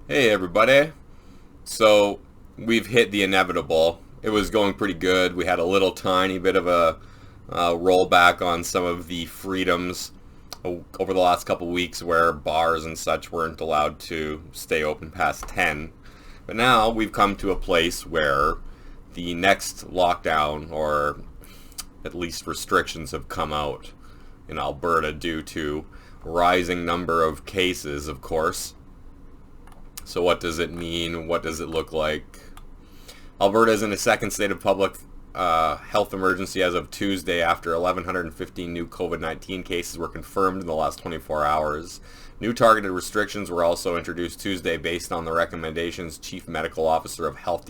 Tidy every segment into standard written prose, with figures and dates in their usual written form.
Hey everybody. So we've hit the inevitable. It was going pretty good. We had a little tiny bit of a rollback on some of the freedoms over the last couple weeks where bars and such weren't allowed to stay open past 10. But now we've come to a place where the next lockdown, or at least restrictions, have come out in Alberta due to rising number of cases, of course. So what does it mean? What does it look like? Alberta is in a second state of public health emergency as of Tuesday after 1,115 new COVID-19 cases were confirmed in the last 24 hours. New targeted restrictions were also introduced Tuesday based on the recommendations Chief Medical Officer of Health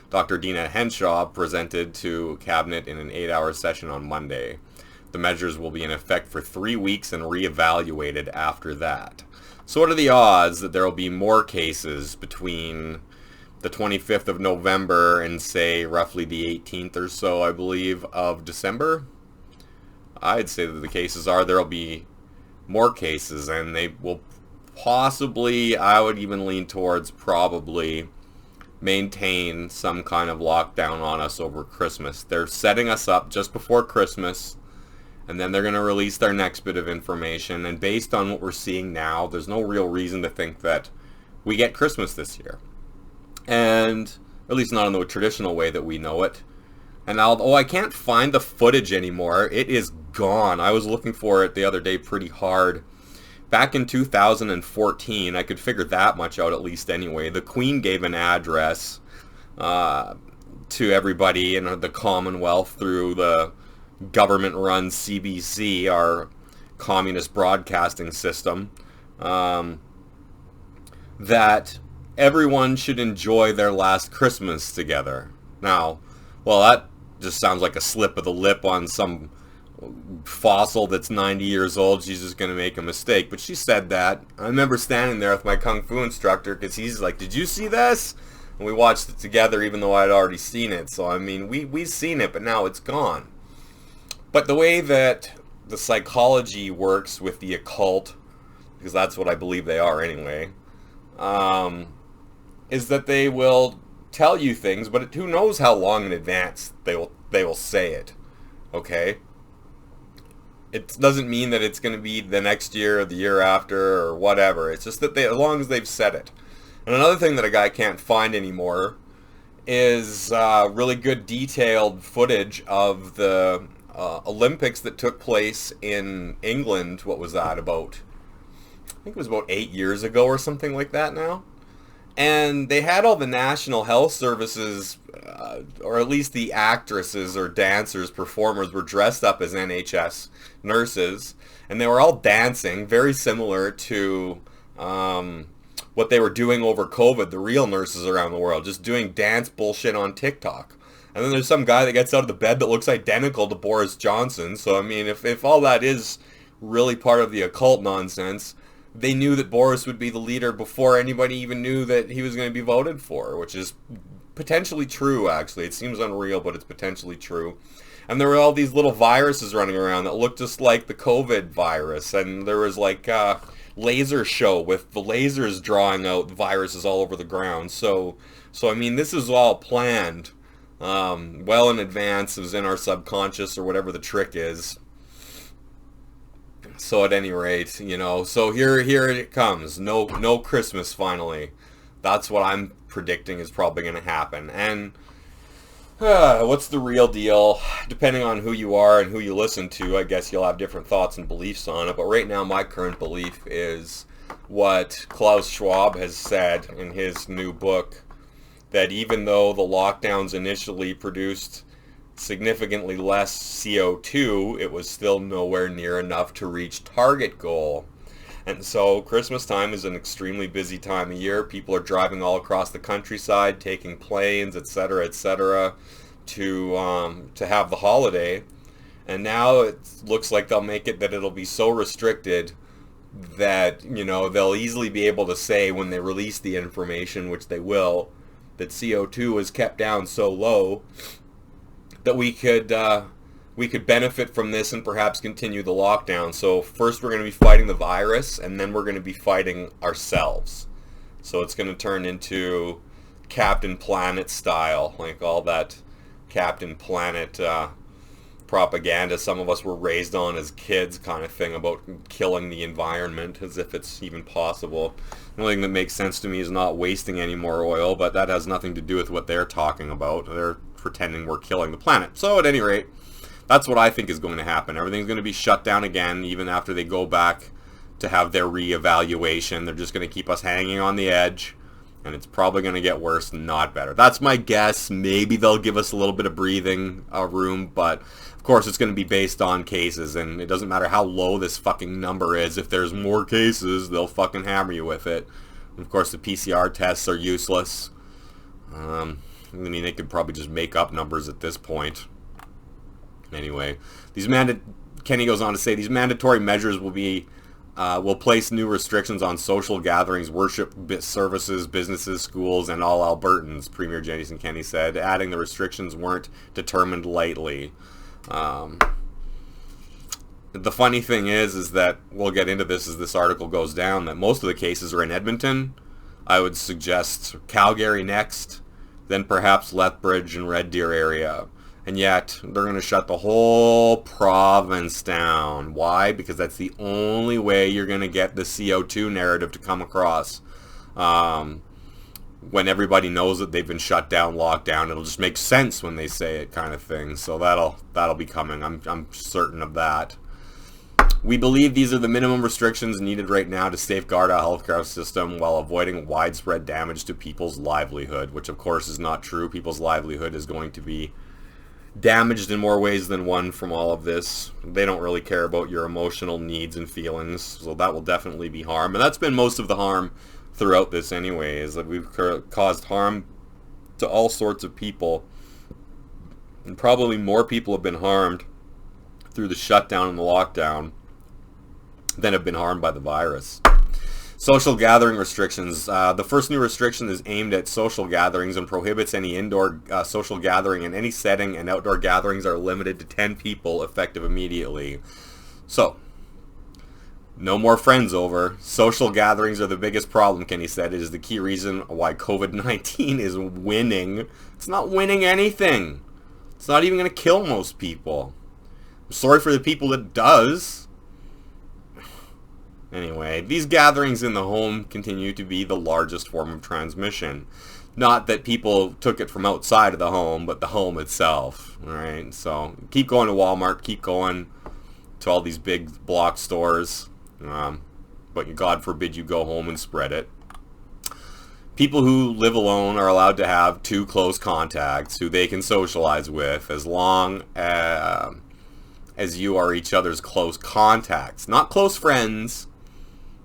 Dr. Dina Henshaw presented to Cabinet in an 8-hour session on Monday. The measures will be in effect for 3 weeks and reevaluated after that. So what are the odds that there will be more cases between the 25th of November and, say, roughly the 18th or so, I believe, of December? I'd say that the cases are there will be more cases, and they will possibly, I would even lean towards probably, maintain some kind of lockdown on us over Christmas. They're setting us up just before Christmas, and then they're going to release their next bit of information. And based on what we're seeing now, there's no real reason to think that we get Christmas this year. And at least not in the traditional way that we know it. And although I can't find the footage anymore, it is gone. I was looking for it the other day pretty hard. Back in 2014, I could figure that much out at least anyway. The Queen gave an address to everybody in the Commonwealth through the government-run CBC, our communist broadcasting system, that everyone should enjoy their last Christmas together. Now, well, that just sounds like a slip of the lip on some fossil that's 90 years old. She's just going to make a mistake. But she said that. I remember standing there with my Kung Fu instructor because he's like, did you see this? And we watched it together even though I'd already seen it. So, I mean, we've seen it, but now it's gone. But the way that the psychology works with the occult, because that's what I believe they are anyway, is that they will tell you things, but who knows how long in advance they will say it. Okay? It doesn't mean that it's going to be the next year or the year after or whatever. It's just that as long as they've said it. And another thing that a guy can't find anymore is really good detailed footage of the Olympics that took place in England. What was that, about? I think it was about 8 years ago or something like that now. And they had all the National Health Services, or at least the actresses or dancers, performers, were dressed up as NHS nurses. And they were all dancing, very similar to what they were doing over COVID, the real nurses around the world, just doing dance bullshit on TikTok. And then there's some guy that gets out of the bed that looks identical to Boris Johnson. So, I mean, if all that is really part of the occult nonsense, they knew that Boris would be the leader before anybody even knew that he was going to be voted for, which is potentially true, actually. It seems unreal, but it's potentially true. And there were all these little viruses running around that looked just like the COVID virus. And there was like a laser show with the lasers drawing out viruses all over the ground. So I mean, this is all planned. Well in advance. It was in our subconscious or whatever the trick is. So at any rate, so here it comes. No Christmas finally. That's what I'm predicting is probably going to happen. And what's the real deal? Depending on who you are and who you listen to, I guess you'll have different thoughts and beliefs on it. But right now, my current belief is what Klaus Schwab has said in his new book, that even though the lockdowns initially produced significantly less CO2, it was still nowhere near enough to reach target goal. And so Christmas time is an extremely busy time of year. People are driving all across the countryside, taking planes, etc., to have the holiday. And now it looks like they'll make it that it'll be so restricted that, they'll easily be able to say when they release the information, which they will, that CO2 is kept down so low that we could benefit from this and perhaps continue the lockdown. So first we're going to be fighting the virus, and then we're going to be fighting ourselves. So it's going to turn into Captain Planet style, like all that Captain Planet propaganda some of us were raised on as kids kind of thing about killing the environment, as if it's even possible. The only thing that makes sense to me is not wasting any more oil, but that has nothing to do with what they're talking about. They're pretending we're killing the planet. So at any rate, that's what I think is going to happen. Everything's going to be shut down again, even after they go back to have their reevaluation. They're just going to keep us hanging on the edge, and it's probably going to get worse, not better. That's my guess. Maybe they'll give us a little bit of breathing room, but of course it's going to be based on cases, and it doesn't matter how low this fucking number is. If there's more cases, they'll fucking hammer you with it. And of course the PCR tests are useless. I mean, they could probably just make up numbers at this point. Anyway, Kenny goes on to say these mandatory measures will place new restrictions on social gatherings, worship services, businesses, schools, and all Albertans, Premier Jason Kenney said, adding the restrictions weren't determined lightly. The funny thing is that we'll get into this as this article goes down, that most of the cases are in Edmonton. I would suggest Calgary next, then perhaps Lethbridge and Red Deer area. And yet, they're going to shut the whole province down. Why? Because that's the only way you're going to get the CO2 narrative to come across. When everybody knows that they've been shut down, locked down, it'll just make sense when they say it, kind of thing. So that'll be coming. I'm certain of that. We believe these are the minimum restrictions needed right now to safeguard our healthcare system while avoiding widespread damage to people's livelihood, which of course is not true. People's livelihood is going to be damaged in more ways than one from all of this. They don't really care about your emotional needs and feelings, so that will definitely be harm. And that's been most of the harm throughout this anyway, is that we've caused harm to all sorts of people. And probably more people have been harmed through the shutdown and the lockdown than have been harmed by the virus. Social gathering restrictions. The first new restriction is aimed at social gatherings and prohibits any indoor social gathering in any setting, and outdoor gatherings are limited to 10 people, effective immediately. So, no more friends over. Social gatherings are the biggest problem, Kenny said. It is the key reason why COVID-19 is winning. It's not winning anything. It's not even going to kill most people. I'm sorry for the people that does. Anyway, these gatherings in the home continue to be the largest form of transmission. Not that people took it from outside of the home, but the home itself. Alright, so keep going to Walmart, keep going to all these big block stores. But God forbid you go home and spread it. People who live alone are allowed to have 2 close contacts who they can socialize with as long as you are each other's close contacts. Not close friends.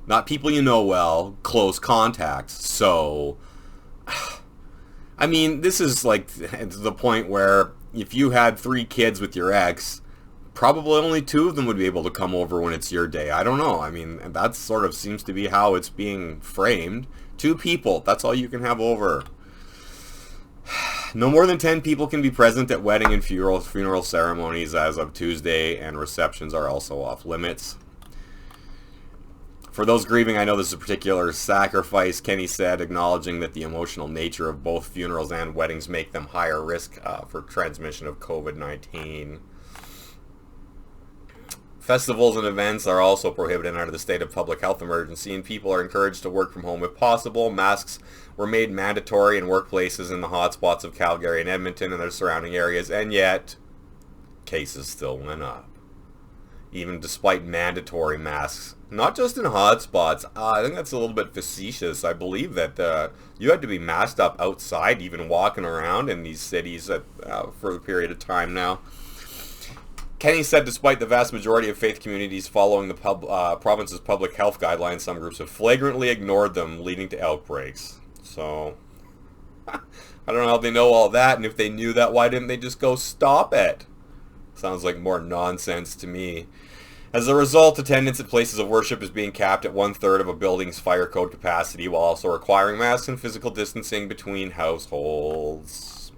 Not people you know well, close contacts. So, I mean, this is like the point where if you had 3 kids with your ex, probably only 2 of them would be able to come over when it's your day. I don't know. I mean, that sort of seems to be how it's being framed. 2 people, that's all you can have over. No more than 10 people can be present at wedding and funeral ceremonies as of Tuesday, and receptions are also off limits. For those grieving, I know this is a particular sacrifice, Kenny said, acknowledging that the emotional nature of both funerals and weddings make them higher risk for transmission of COVID-19. Festivals and events are also prohibited under the state of public health emergency, and people are encouraged to work from home if possible. Masks were made mandatory in workplaces in the hotspots of Calgary and Edmonton and their surrounding areas, and yet cases still went up. Even despite mandatory masks. Not just in hotspots. I think that's a little bit facetious. I believe that you had to be masked up outside, even walking around in these cities for a period of time now. Kenny said despite the vast majority of faith communities following the province's public health guidelines, some groups have flagrantly ignored them, leading to outbreaks. So, I don't know how they know all that, and if they knew that, why didn't they just go stop it? Sounds like more nonsense to me. As a result, attendance at places of worship is being capped at 1/3 of a building's fire code capacity, while also requiring masks and physical distancing between households.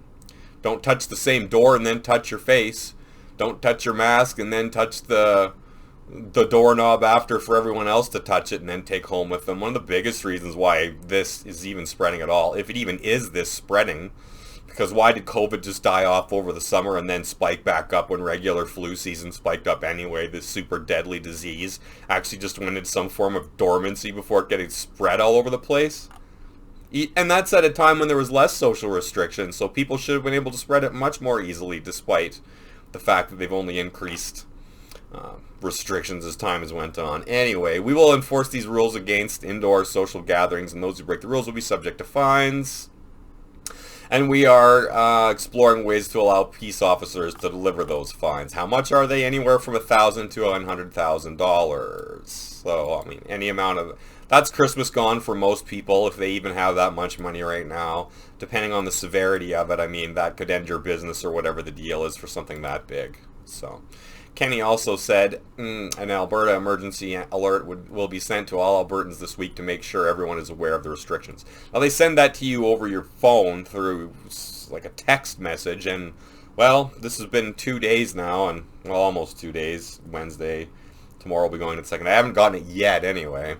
Don't touch the same door and then touch your face. Don't touch your mask and then touch the the doorknob after for everyone else to touch it and then take home with them. One of the biggest reasons why this is even spreading at all, if it even is this spreading, because why did COVID just die off over the summer and then spike back up when regular flu season spiked up anyway? This super deadly disease actually just went into some form of dormancy before it getting spread all over the place. And that's at a time when there was less social restrictions, so people should have been able to spread it much more easily, despite the fact that they've only increased restrictions as time has went on. Anyway, we will enforce these rules against indoor social gatherings, and those who break the rules will be subject to fines. And we are exploring ways to allow peace officers to deliver those fines. How much are they? Anywhere from $1,000 to $100,000. So, I mean, any amount of... That's Christmas gone for most people, if they even have that much money right now. Depending on the severity of it, I mean, that could end your business or whatever the deal is for something that big. So, Kenny also said an Alberta emergency alert will be sent to all Albertans this week to make sure everyone is aware of the restrictions. Now, they send that to you over your phone through like a text message, and, well, this has been 2 days now, and, well, almost 2 days, Wednesday. Tomorrow will be going to the second. I haven't gotten it yet, anyway.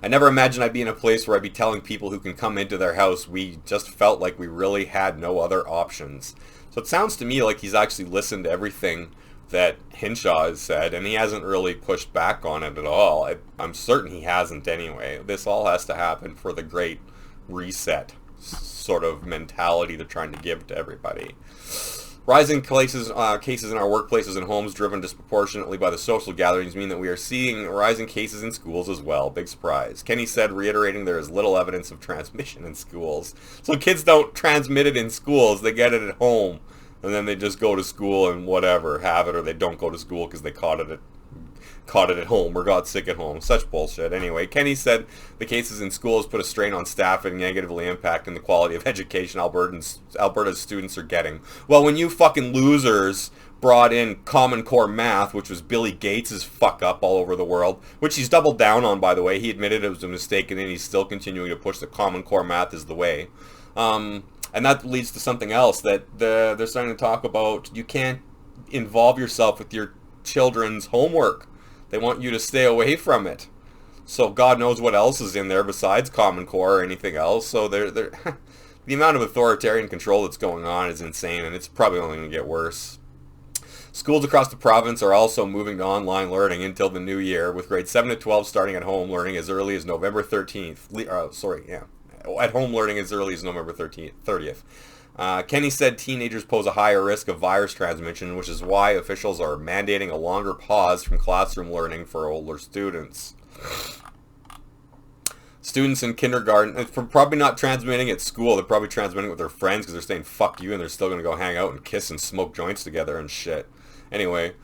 I never imagined I'd be in a place where I'd be telling people who can come into their house we just felt like we really had no other options. So it sounds to me like he's actually listened to everything that Hinshaw has said, and he hasn't really pushed back on it at all. I'm certain he hasn't anyway. This all has to happen for the great reset sort of mentality they're trying to give to everybody. Rising cases in our workplaces and homes driven disproportionately by the social gatherings mean that we are seeing rising cases in schools as well. Big surprise. Kenny said, reiterating there is little evidence of transmission in schools. So kids don't transmit it in schools. They get it at home. And then they just go to school and whatever, have it, or they don't go to school because they caught it at home or got sick at home. Such bullshit. Anyway, Kenny said the cases in schools put a strain on staff and negatively impacting the quality of education Alberta's students are getting. Well, when you fucking losers brought in Common Core math, which was Billy Gates' fuck up all over the world, which he's doubled down on, by the way. He admitted it was a mistake, and then he's still continuing to push that Common Core math is the way. And that leads to something else that they're starting to talk about. You can't involve yourself with your children's homework. They want you to stay away from it. So God knows what else is in there besides Common Core or anything else. So the amount of authoritarian control that's going on is insane, and it's probably only going to get worse. Schools across the province are also moving to online learning until the new year, with grades 7 to 12 starting at home learning as early as November 13th. At home learning as early as November 30th. Kenny said teenagers pose a higher risk of virus transmission, which is why officials are mandating a longer pause from classroom learning for older students. Students in kindergarten, probably not transmitting at school, they're probably transmitting with their friends because they're saying fuck you and they're still going to go hang out and kiss and smoke joints together and shit. Anyway,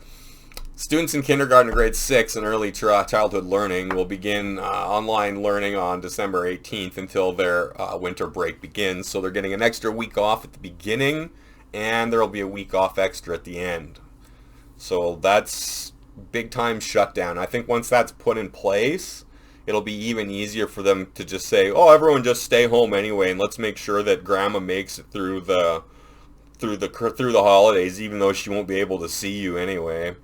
students in kindergarten and grade 6 and early childhood learning will begin online learning on December 18th until their winter break begins. So they're getting an extra week off at the beginning, and there will be a week off extra at the end. So that's big time shutdown. I think once that's put in place, it'll be even easier for them to just say, oh, everyone just stay home anyway, and let's make sure that grandma makes it through the holidays, even though she won't be able to see you anyway.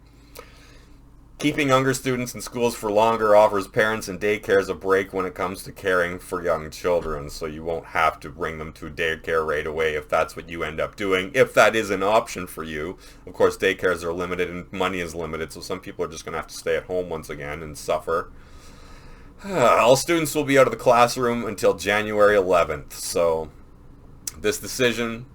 Keeping younger students in schools for longer offers parents and daycares a break when it comes to caring for young children, so you won't have to bring them to daycare right away if that's what you end up doing, if that is an option for you. Of course, daycares are limited and money is limited, so some people are just going to have to stay at home once again and suffer. All students will be out of the classroom until January 11th, so this decision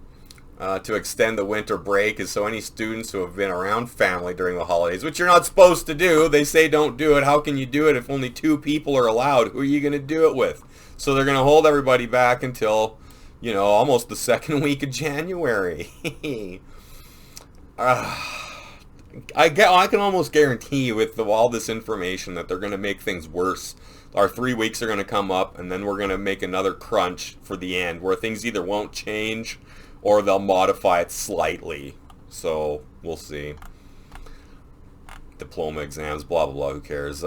to extend the winter break is so any students who have been around family during the holidays, which you're not supposed to do, they say don't do it. How can you do it if only 2 people are allowed? Who are you going to do it with? So they're going to hold everybody back until, almost the second week of January. I can almost guarantee with all this information that they're going to make things worse. Our 3 weeks are going to come up, and then we're going to make another crunch for the end where things either won't change or they'll modify it slightly. So we'll see. Diploma exams, blah, blah, blah, who cares?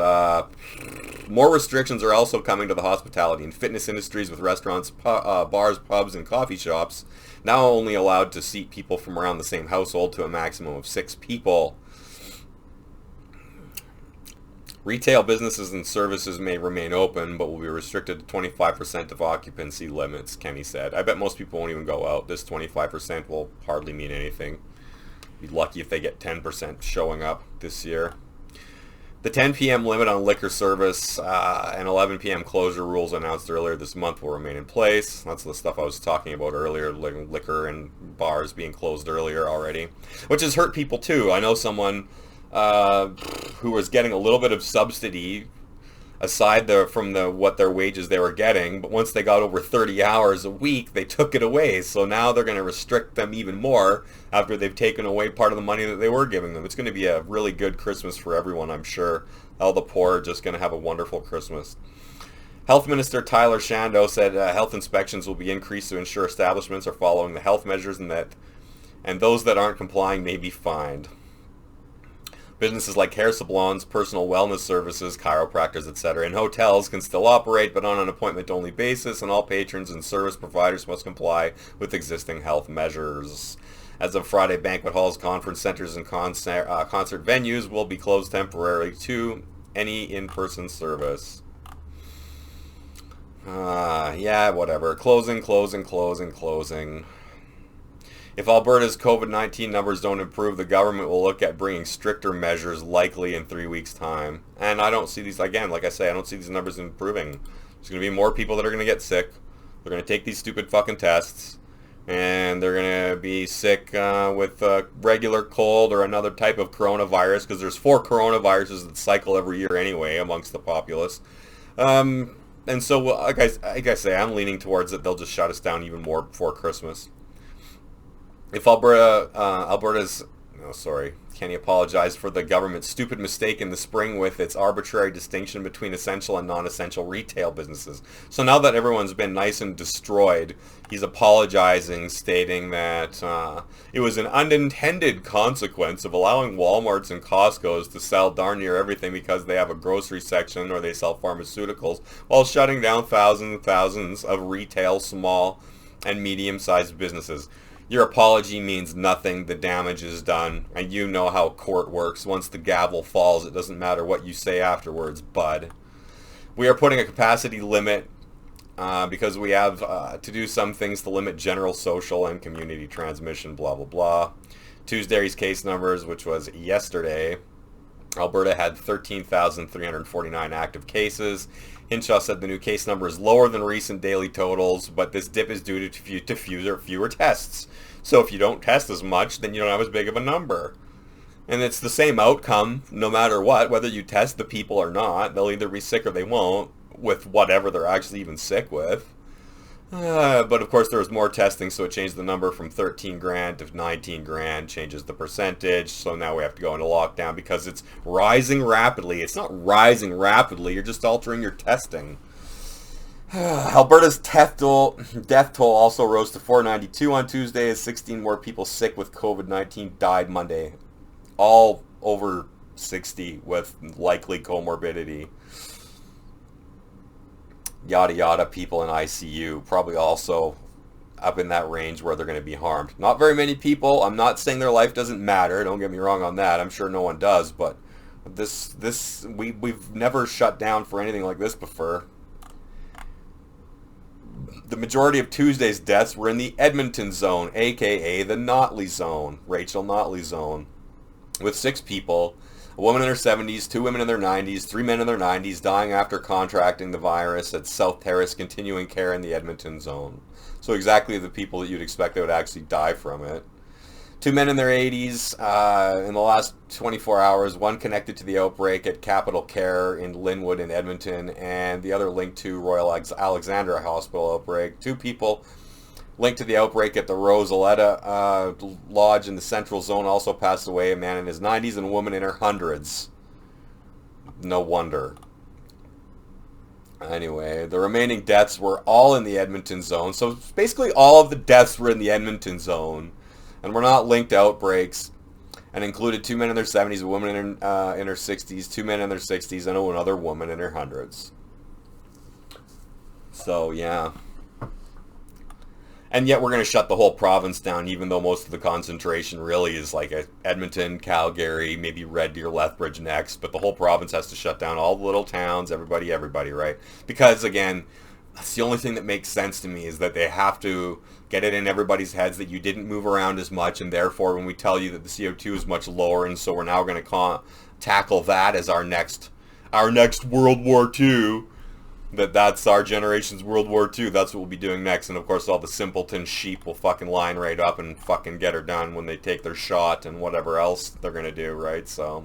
More restrictions are also coming to the hospitality and fitness industries, with restaurants, bars, pubs, and coffee shops now only allowed to seat people from around the same household to a maximum of 6 people. Retail businesses and services may remain open, but will be restricted to 25% of occupancy limits, Kenny said. I bet most people won't even go out. This 25% will hardly mean anything. Be lucky if they get 10% showing up this year. The 10 p.m. limit on liquor service and 11 p.m. closure rules announced earlier this month will remain in place. That's the stuff I was talking about earlier, liquor and bars being closed earlier already, which has hurt people too. I know someone who was getting a little bit of subsidy aside from what their wages they were getting, but once they got over 30 hours a week, they took it away. So now they're going to restrict them even more after they've taken away part of the money that they were giving them. It's going to be a really good Christmas for everyone, I'm sure. All the poor are just going to have a wonderful Christmas. Health Minister Tyler Shando said health inspections will be increased to ensure establishments are following the health measures and those that aren't complying may be fined. Businesses like hair salons, personal wellness services, chiropractors, etc., and hotels can still operate, but on an appointment-only basis, and all patrons and service providers must comply with existing health measures. As of Friday, banquet halls, conference centers, and concert venues will be closed temporarily to any in-person service. Yeah, whatever. Closing. If Alberta's COVID-19 numbers don't improve, the government will look at bringing stricter measures likely in 3 weeks' time. And I don't see these, again, like I say, I don't see these numbers improving. There's going to be more people that are going to get sick. They're going to take these stupid fucking tests. And they're going to be sick with a regular cold or another type of coronavirus, because there's 4 coronaviruses that cycle every year anyway amongst the populace. And so, like I say, I'm leaning towards that they'll just shut us down even more before Christmas. If Kenny apologized for the government's stupid mistake in the spring with its arbitrary distinction between essential and non-essential retail businesses. So now that everyone's been nice and destroyed, he's apologizing, stating that it was an unintended consequence of allowing Walmarts and Costco's to sell darn near everything because they have a grocery section or they sell pharmaceuticals, while shutting down thousands and thousands of retail, small and medium-sized businesses. Your apology means nothing. The damage is done. And you know how court works. Once the gavel falls, it doesn't matter what you say afterwards, bud. We are putting a capacity limit because we have to do some things to limit general social and community transmission, blah, blah, blah. Tuesday's case numbers, which was yesterday, Alberta had 13,349 active cases. Hinshaw said the new case number is lower than recent daily totals, but this dip is due to fewer tests. So if you don't test as much, then you don't have as big of a number. And it's the same outcome no matter what, whether you test the people or not. They'll either be sick or they won't with whatever they're actually even sick with. But of course there was more testing, so it changed the number from 13 grand to 19 grand, changes the percentage, so now we have to go into lockdown because it's rising rapidly. It's not rising rapidly, you're just altering your testing. Alberta's death toll also rose to 492 on Tuesday as 16 more people sick with COVID-19 died Monday. All over 60 with likely comorbidity. Yada yada, people in ICU, probably also up in that range where they're going to be harmed. Not very many people. I'm not saying their life doesn't matter. Don't get me wrong on that. I'm sure no one does, but we've never shut down for anything like this before. The majority of Tuesday's deaths were in the Edmonton zone, aka the Notley zone, Rachel Notley zone, with 6 people. A woman in her 70s, 2 women in their 90s, 3 men in their 90s dying after contracting the virus at South Terrace Continuing Care in the Edmonton zone. So exactly the people that you'd expect that would actually die from it. 2 men in their 80s in the last 24 hours, one connected to the outbreak at Capital Care in Linwood in Edmonton, and the other linked to Royal Alexandra Hospital outbreak. 2 people linked to the outbreak at the Rosaletta Lodge in the Central Zone also passed away, a man in his 90s and a woman in her 100s. No wonder. Anyway, the remaining deaths were all in the Edmonton zone, so basically all of the deaths were in the Edmonton zone, and were not linked to outbreaks, and included 2 men in their 70s, a woman in her 60s, 2 men in their 60s, and another woman in her 100s. So, yeah. And yet we're going to shut the whole province down, even though most of the concentration really is like Edmonton, Calgary, maybe Red Deer, Lethbridge next. But the whole province has to shut down all the little towns, everybody, right? Because, again, that's the only thing that makes sense to me is that they have to get it in everybody's heads that you didn't move around as much. And therefore, when we tell you that the CO2 is much lower, and so we're now going to tackle that as our next World War II, that's our generation's World War II. That's what we'll be doing next. And of course, all the simpleton sheep will fucking line right up and fucking get her done when they take their shot and whatever else they're gonna do, right? So,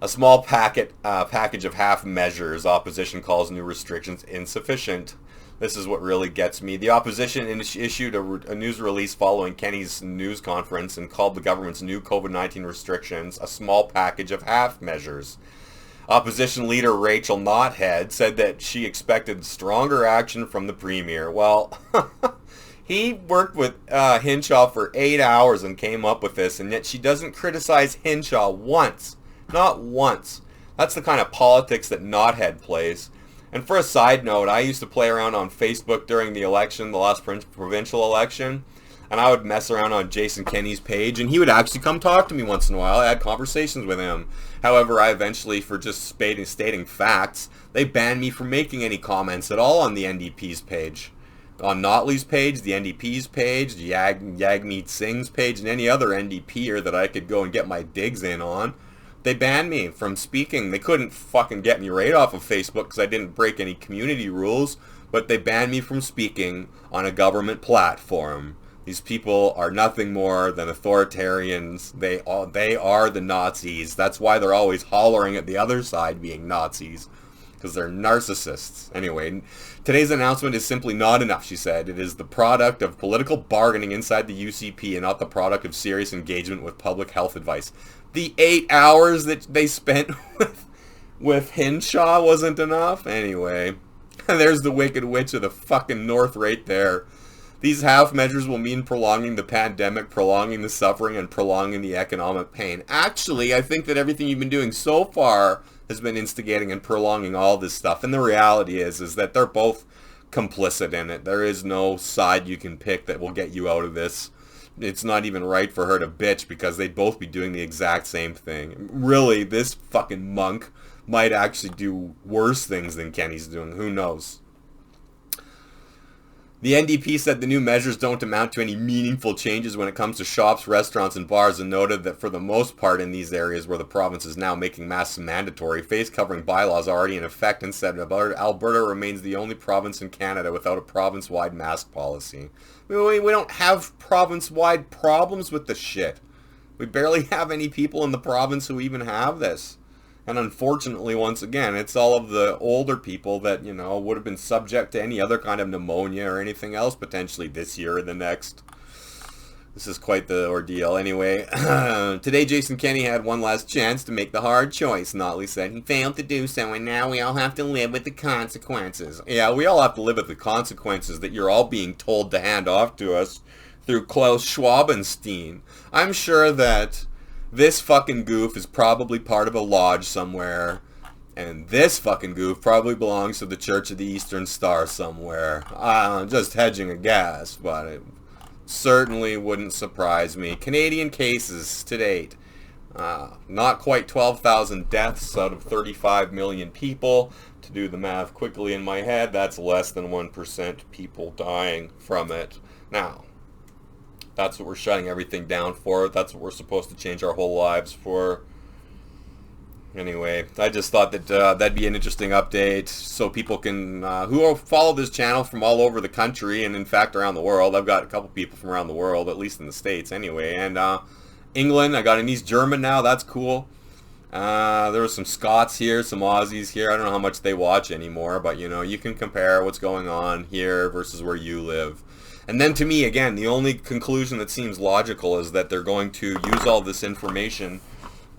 a small package of half measures. Opposition calls new restrictions insufficient. This is what really gets me. The opposition issued a news release following Kenney's news conference and called the government's new COVID-19 restrictions a small package of half measures. Opposition leader Rachel Knothead said that she expected stronger action from the premier. Well, he worked with Hinshaw for 8 hours and came up with this, and yet she doesn't criticize Hinshaw once. Not once. That's the kind of politics that Knothead plays. And for a side note, I used to play around on Facebook during the election, the last provincial election, and I would mess around on Jason Kenney's page, and he would actually come talk to me once in a while. I had conversations with him. However, I eventually, for just stating facts, they banned me from making any comments at all on the NDP's page. On Notley's page, the NDP's page, the Jagmeet Singh's page, and any other NDPer that I could go and get my digs in on. They banned me from speaking. They couldn't fucking get me right off of Facebook because I didn't break any community rules, but they banned me from speaking on a government platform. These people are nothing more than authoritarians. They are the Nazis. That's why they're always hollering at the other side being Nazis, because they're narcissists. Anyway, today's announcement is simply not enough, she said. It is the product of political bargaining inside the UCP and not the product of serious engagement with public health advice. The 8 hours that they spent with Hinshaw wasn't enough? Anyway, there's the Wicked Witch of the fucking North right there. These half measures will mean prolonging the pandemic, prolonging the suffering, and prolonging the economic pain. Actually, I think that everything you've been doing so far has been instigating and prolonging all this stuff. And the reality is that they're both complicit in it. There is no side you can pick that will get you out of this. It's not even right for her to bitch because they'd both be doing the exact same thing. Really, this fucking monk might actually do worse things than Kenney's doing. Who knows? The NDP said the new measures don't amount to any meaningful changes when it comes to shops, restaurants, and bars, and noted that for the most part in these areas where the province is now making masks mandatory, face-covering bylaws are already in effect, and said Alberta remains the only province in Canada without a province-wide mask policy. We don't have province-wide problems with this shit. We barely have any people in the province who even have this. And unfortunately, once again, it's all of the older people that, would have been subject to any other kind of pneumonia or anything else potentially this year or the next. This is quite the ordeal. Anyway, today Jason Kenney had one last chance to make the hard choice, Notley said. He failed to do so, and now we all have to live with the consequences. Yeah, we all have to live with the consequences that you're all being told to hand off to us through Klaus Schwabenstein. I'm sure that this fucking goof is probably part of a lodge somewhere, and this fucking goof probably belongs to the Church of the Eastern Star somewhere. Just hedging a guess, but it certainly wouldn't surprise me. Canadian cases to date. Not quite 12,000 deaths out of 35 million people. To do the math quickly in my head, that's less than 1% people dying from it. Now, that's what we're shutting everything down for. That's what we're supposed to change our whole lives for. Anyway, I just thought that that'd be an interesting update so people can, who follow this channel from all over the country and in fact around the world. I've got a couple people from around the world, at least in the States anyway. And England, I got an East German now. That's cool. There were some Scots here, some Aussies here. I don't know how much they watch anymore, but you can compare what's going on here versus where you live. And then to me, again, the only conclusion that seems logical is that they're going to use all this information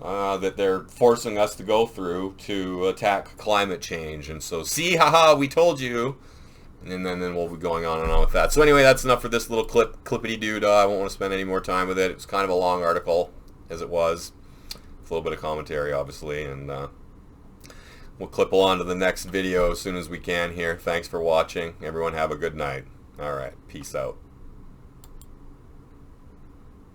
that they're forcing us to go through to attack climate change. And so, see, haha, we told you. And then we'll be going on and on with that. So anyway, that's enough for this little clippity-doo-dah. I won't want to spend any more time with it. It's kind of a long article, as it was. With a little bit of commentary, obviously. And we'll clip along to the next video as soon as we can here. Thanks for watching. Everyone have a good night. All right. Peace out.